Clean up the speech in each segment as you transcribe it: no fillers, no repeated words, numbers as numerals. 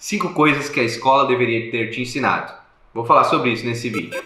5 coisas que a escola deveria ter te ensinado. Vou falar sobre isso nesse vídeo.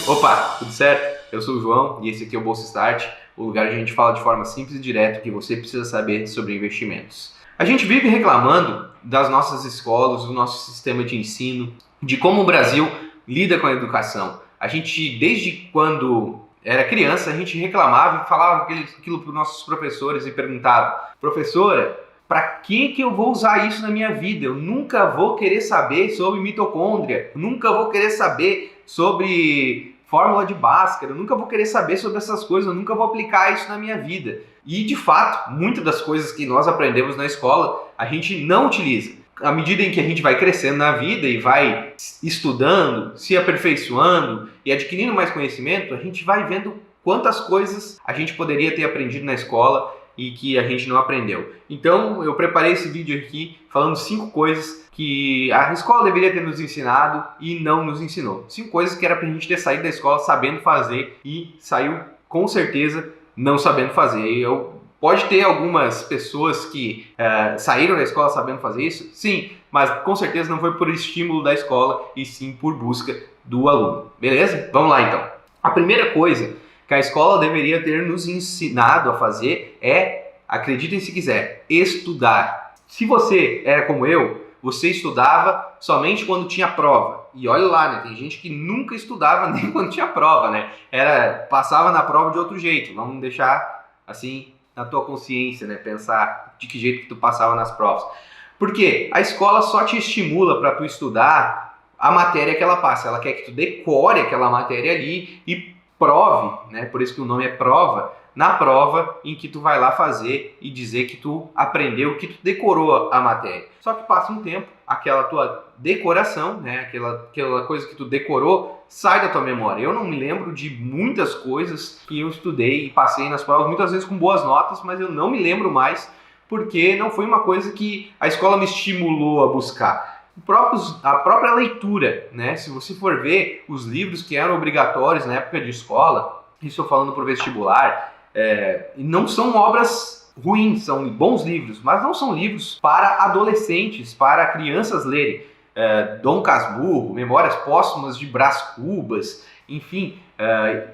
Opa, tudo certo? Eu sou o João e esse aqui é o Bolsa Start, o lugar onde a gente fala de forma simples e direta o que você precisa saber sobre investimentos. A gente vive reclamando das nossas escolas, do nosso sistema de ensino, de como o Brasil lida com a educação. A gente, desde quando era criança, a gente reclamava e falava aquilo para os nossos professores e perguntava: professora, para que eu vou usar isso na minha vida? Eu nunca vou querer saber sobre mitocôndria, nunca vou querer saber sobre fórmula de Bhaskara, eu nunca vou querer saber sobre essas coisas, eu nunca vou aplicar isso na minha vida. E, de fato, muitas das coisas que nós aprendemos na escola, a gente não utiliza. À medida em que a gente vai crescendo na vida e vai estudando, se aperfeiçoando e adquirindo mais conhecimento, a gente vai vendo quantas coisas a gente poderia ter aprendido na escola e que a gente não aprendeu. Então, eu preparei esse vídeo aqui falando 5 coisas que a escola deveria ter nos ensinado e não nos ensinou. 5 coisas que era pra gente ter saído da escola sabendo fazer e saiu, com certeza, não sabendo fazer. Pode ter algumas pessoas que saíram da escola sabendo fazer isso? Sim, mas com certeza não foi por estímulo da escola e sim por busca do aluno. Beleza? Vamos lá então. A primeira coisa que a escola deveria ter nos ensinado a fazer é, acreditem se quiser, estudar. Se você era como eu, você estudava somente quando tinha prova. E olha lá, né? Tem gente que nunca estudava nem quando tinha prova, né? Passava na prova de outro jeito. Vamos deixar assim na tua consciência, né? Pensar de que jeito que tu passava nas provas. Por quê? A escola só te estimula para tu estudar a matéria que ela passa. Ela quer que tu decore aquela matéria ali e prove, né? Por isso que o nome é prova, na prova em que tu vai lá fazer e dizer que tu aprendeu, que tu decorou a matéria. Só que passa um tempo, aquela tua decoração, né? Aquela coisa que tu decorou, sai da tua memória. Eu não me lembro de muitas coisas que eu estudei e passei nas provas, muitas vezes com boas notas, mas eu não me lembro mais, porque não foi uma coisa que a escola me estimulou a buscar. A própria leitura, né? Se você for ver os livros que eram obrigatórios na época de escola, isso eu falando para o vestibular, não são obras ruins, são bons livros, mas não são livros para adolescentes, para crianças lerem. Dom Casmurro, Memórias Póstumas de Brás Cubas, enfim,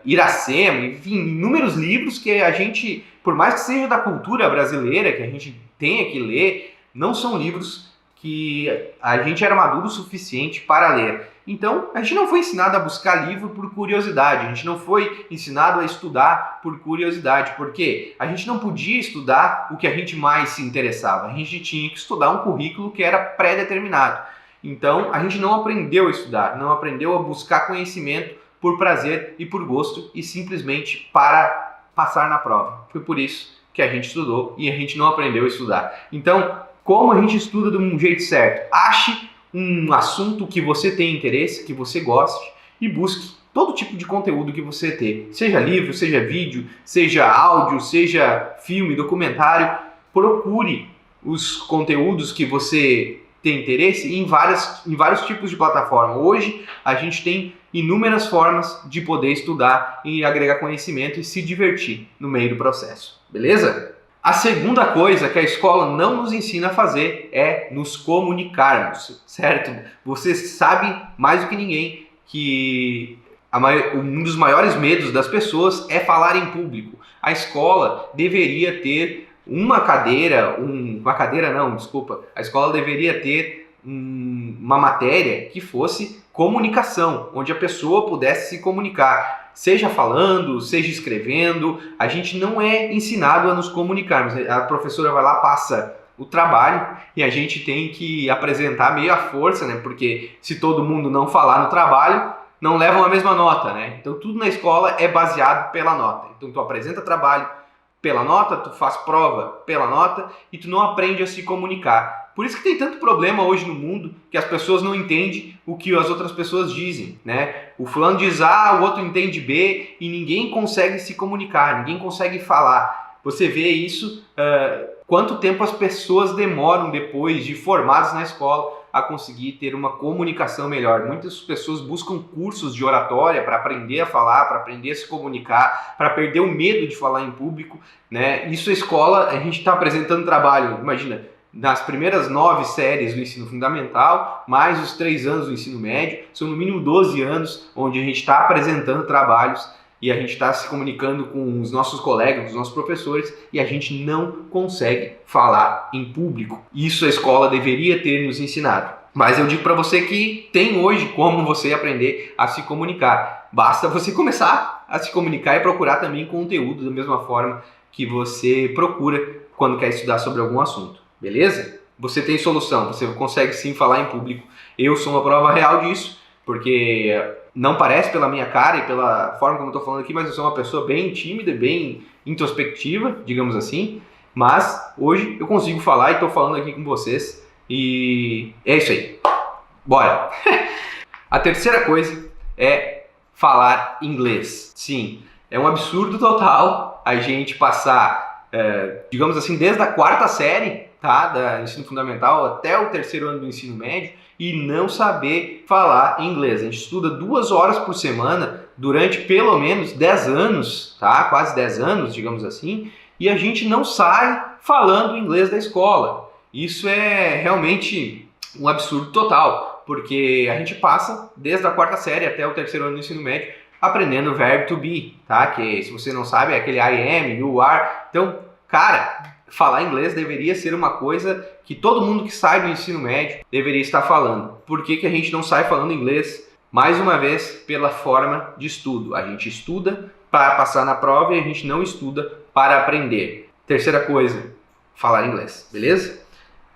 Iracema, enfim, inúmeros livros que a gente, por mais que seja da cultura brasileira, que a gente tenha que ler, não são livros que a gente era maduro o suficiente para ler. Então, a gente não foi ensinado a buscar livro por curiosidade, a gente não foi ensinado a estudar por curiosidade, porque a gente não podia estudar o que a gente mais se interessava, a gente tinha que estudar um currículo que era pré-determinado. Então, a gente não aprendeu a estudar, não aprendeu a buscar conhecimento por prazer e por gosto e simplesmente para passar na prova. Foi por isso que a gente estudou e a gente não aprendeu a estudar. Então, como a gente estuda de um jeito certo? Ache um assunto que você tem interesse, que você goste e busque todo tipo de conteúdo que você tem. Seja livro, seja vídeo, seja áudio, seja filme, documentário. Procure os conteúdos que você tem interesse em vários tipos de plataforma. Hoje a gente tem inúmeras formas de poder estudar e agregar conhecimento e se divertir no meio do processo. Beleza? A segunda coisa que a escola não nos ensina a fazer é nos comunicarmos, certo? Você sabe mais do que ninguém que um dos maiores medos das pessoas é falar em público. A escola deveria ter a escola deveria ter uma matéria que fosse comunicação, onde a pessoa pudesse se comunicar, seja falando, seja escrevendo. A gente não é ensinado a nos comunicarmos. A professora vai lá, passa o trabalho e a gente tem que apresentar meio à força, né? Porque se todo mundo não falar no trabalho, não levam a mesma nota, né? Então tudo na escola é baseado pela nota. Então tu apresenta trabalho pela nota, tu faz prova pela nota e tu não aprende a se comunicar. Por isso que tem tanto problema hoje no mundo que as pessoas não entendem o que as outras pessoas dizem, né? O fulano diz A, o outro entende B e ninguém consegue se comunicar, ninguém consegue falar. Você vê isso, quanto tempo as pessoas demoram depois de formadas na escola a conseguir ter uma comunicação melhor. Muitas pessoas buscam cursos de oratória para aprender a falar, para aprender a se comunicar, para perder o medo de falar em público, né? Isso a escola, a gente está apresentando trabalho, imagina, nas primeiras 9 séries do ensino fundamental, mais os 3 anos do ensino médio, são no mínimo 12 anos onde a gente está apresentando trabalhos e a gente está se comunicando com os nossos colegas, os nossos professores, e a gente não consegue falar em público. Isso a escola deveria ter nos ensinado. Mas eu digo para você que tem hoje como você aprender a se comunicar. Basta você começar a se comunicar e procurar também conteúdo da mesma forma que você procura quando quer estudar sobre algum assunto. Beleza? Você tem solução, você consegue sim falar em público. Eu sou uma prova real disso, porque não parece pela minha cara e pela forma como eu estou falando aqui, mas eu sou uma pessoa bem tímida, bem introspectiva, digamos assim. Mas hoje eu consigo falar e estou falando aqui com vocês. E é isso aí. Bora! A terceira coisa é falar inglês. Sim, é um absurdo total a gente passar, digamos assim, desde a 4ª série, tá, do ensino fundamental até o 3º ano do ensino médio e não saber falar inglês. A gente estuda 2 horas por semana durante pelo menos 10 anos, tá? Quase 10 anos, digamos assim, e a gente não sai falando inglês da escola. Isso é realmente um absurdo total, porque a gente passa desde a 4ª série até o 3º ano do ensino médio aprendendo o verbo to be, tá? Que se você não sabe é aquele I am, you are. Então, cara, falar inglês deveria ser uma coisa que todo mundo que sai do ensino médio deveria estar falando. Por que a gente não sai falando inglês? Mais uma vez, pela forma de estudo. A gente estuda para passar na prova e a gente não estuda para aprender. Terceira coisa, falar inglês, beleza?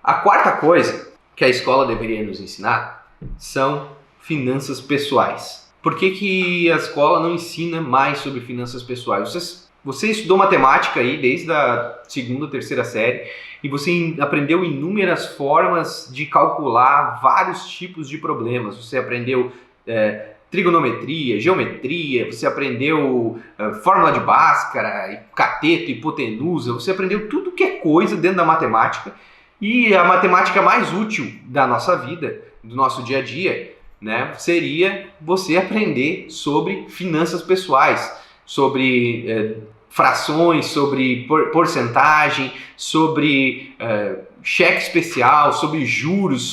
A 4ª coisa que a escola deveria nos ensinar são finanças pessoais. Por que a escola não ensina mais sobre finanças pessoais? Você estudou matemática aí desde a 2ª, 3ª série e você aprendeu inúmeras formas de calcular vários tipos de problemas. Você aprendeu trigonometria, geometria, você aprendeu fórmula de Bhaskara, cateto, hipotenusa, você aprendeu tudo que é coisa dentro da matemática e a matemática mais útil da nossa vida, do nosso dia a dia, né, seria você aprender sobre finanças pessoais, sobre frações, sobre porcentagem, sobre cheque especial, sobre juros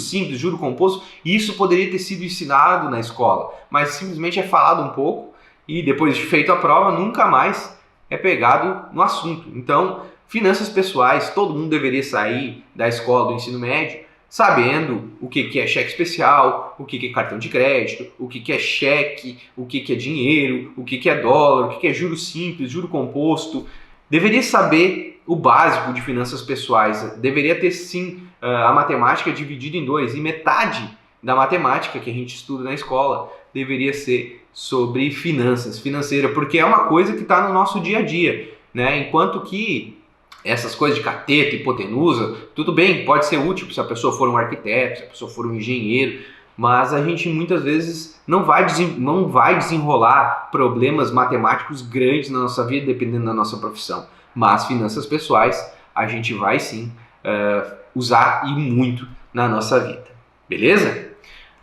simples, juro composto. Isso poderia ter sido ensinado na escola, mas simplesmente é falado um pouco e depois de feito a prova nunca mais é pegado no assunto. Então, finanças pessoais, todo mundo deveria sair da escola do ensino médio sabendo o que é cheque especial, o que é cartão de crédito, o que é cheque, o que é dinheiro, o que é dólar, o que é juro simples, juro composto. Deveria saber o básico de finanças pessoais. Deveria ter sim a matemática dividida em 2 e metade da matemática que a gente estuda na escola deveria ser sobre financeira, porque é uma coisa que está no nosso dia a dia, né? Enquanto que essas coisas de cateto, hipotenusa, tudo bem, pode ser útil se a pessoa for um arquiteto, se a pessoa for um engenheiro, mas a gente muitas vezes não vai desenrolar problemas matemáticos grandes na nossa vida, dependendo da nossa profissão. Mas finanças pessoais a gente vai sim usar e muito na nossa vida. Beleza?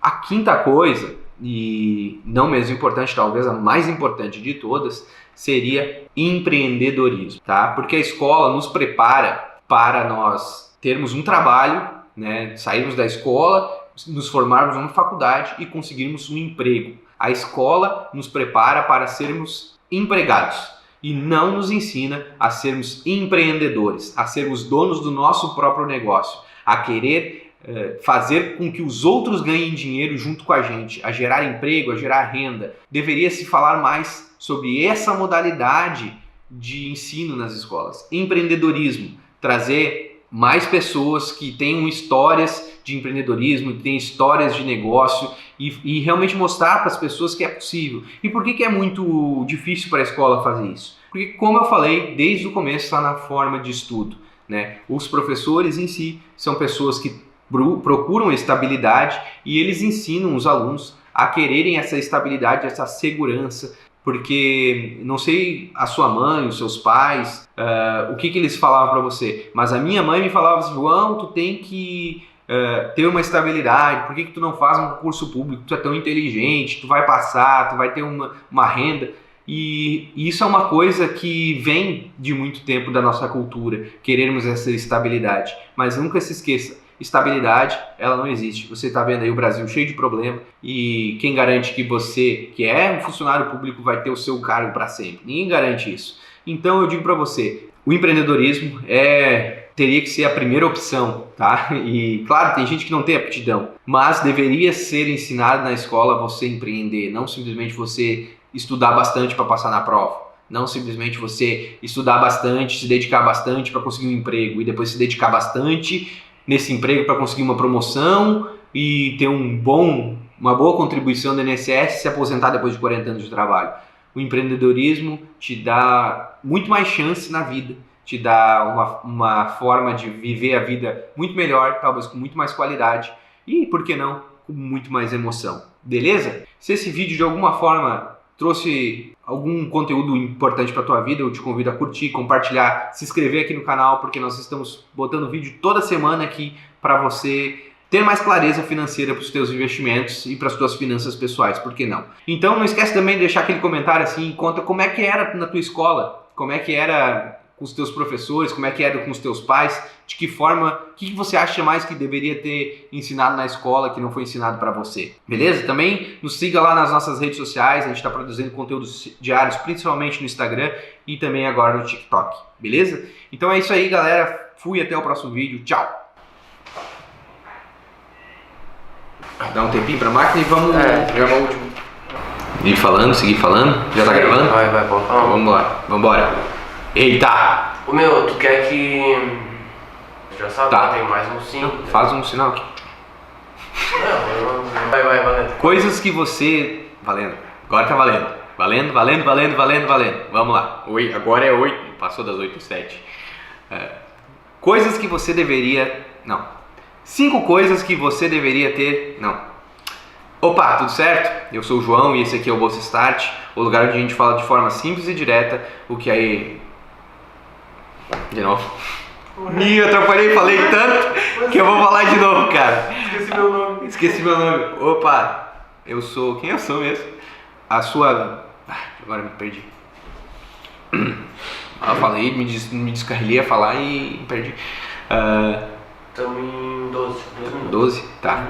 A 5ª coisa, e não menos importante, talvez a mais importante de todas, seria empreendedorismo, tá? Porque a escola nos prepara para nós termos um trabalho, né? Sairmos da escola, nos formarmos numa faculdade e conseguirmos um emprego. A escola nos prepara para sermos empregados e não nos ensina a sermos empreendedores, a sermos donos do nosso próprio negócio, a querer fazer com que os outros ganhem dinheiro junto com a gente, a gerar emprego, a gerar renda. Deveria se falar mais sobre essa modalidade de ensino nas escolas. Empreendedorismo, trazer mais pessoas que tenham histórias de empreendedorismo, que tenham histórias de negócio e realmente mostrar para as pessoas que é possível. E por que é muito difícil para a escola fazer isso? Porque, como eu falei, desde o começo está na forma de estudo, né? Os professores em si são pessoas que procuram estabilidade e eles ensinam os alunos a quererem essa estabilidade, essa segurança, porque não sei a sua mãe, os seus pais, o que eles falavam para você, mas a minha mãe me falava assim: João, tu tem que ter uma estabilidade? Por que tu não faz um concurso público? Tu é tão inteligente, tu vai passar, tu vai ter uma renda. E isso é uma coisa que vem de muito tempo da nossa cultura, querermos essa estabilidade. Mas nunca se esqueça, estabilidade, ela não existe. Você está vendo aí o Brasil cheio de problema e quem garante que você, que é um funcionário público, vai ter o seu cargo para sempre? Ninguém garante isso. Então eu digo para você, o empreendedorismo teria que ser a primeira opção, tá? E claro, tem gente que não tem aptidão, mas deveria ser ensinado na escola você empreender, não simplesmente você estudar bastante para passar na prova. Não simplesmente você estudar bastante, se dedicar bastante para conseguir um emprego e depois se dedicar bastante nesse emprego para conseguir uma promoção e ter uma boa contribuição do INSS e se aposentar depois de 40 anos de trabalho. O empreendedorismo te dá muito mais chance na vida, te dá uma forma de viver a vida muito melhor, talvez com muito mais qualidade e, por que não, com muito mais emoção. Beleza? Se esse vídeo de alguma forma trouxe algum conteúdo importante para a tua vida, eu te convido a curtir, compartilhar, se inscrever aqui no canal, porque nós estamos botando vídeo toda semana aqui para você ter mais clareza financeira para os teus investimentos e para as tuas finanças pessoais, por que não? Então não esquece também de deixar aquele comentário assim, conta como é que era na tua escola, como é que era com os teus professores, como é que era com os teus pais, de que forma, o que você acha mais que deveria ter ensinado na escola que não foi ensinado para você, beleza? Também nos siga lá nas nossas redes sociais, a gente está produzindo conteúdos diários, principalmente no Instagram e também agora no TikTok, beleza? Então é isso aí, galera, fui, até o próximo vídeo, tchau! Dá um tempinho pra máquina e vamos gravar o último. Seguir falando, já tá gravando? Vai, pode falar. Então, vamos lá, vambora. Eita! Ô meu, tu quer que... Já sabe, Tá. Tem mais um 5. Faz um sinal aqui. Não, vai, valendo. Coisas que você... Valendo. Agora tá valendo. Valendo. Vamos lá. Oi, agora é 8. Passou das 8h07. Coisas que você deveria... Não. 5 coisas que você deveria ter... Não. Opa, tudo certo? Eu sou o João e esse aqui é o Bolsa Start, o lugar onde a gente fala de forma simples e direta o que aí... De novo. Eu atrapalhei, falei tanto que eu vou falar de novo, cara. Esqueci meu nome. Opa, eu sou... Quem eu sou mesmo? A sua... Agora me perdi. Eu falei, me descarrilhei a falar e me perdi. Estamos em 12. 12? Tá.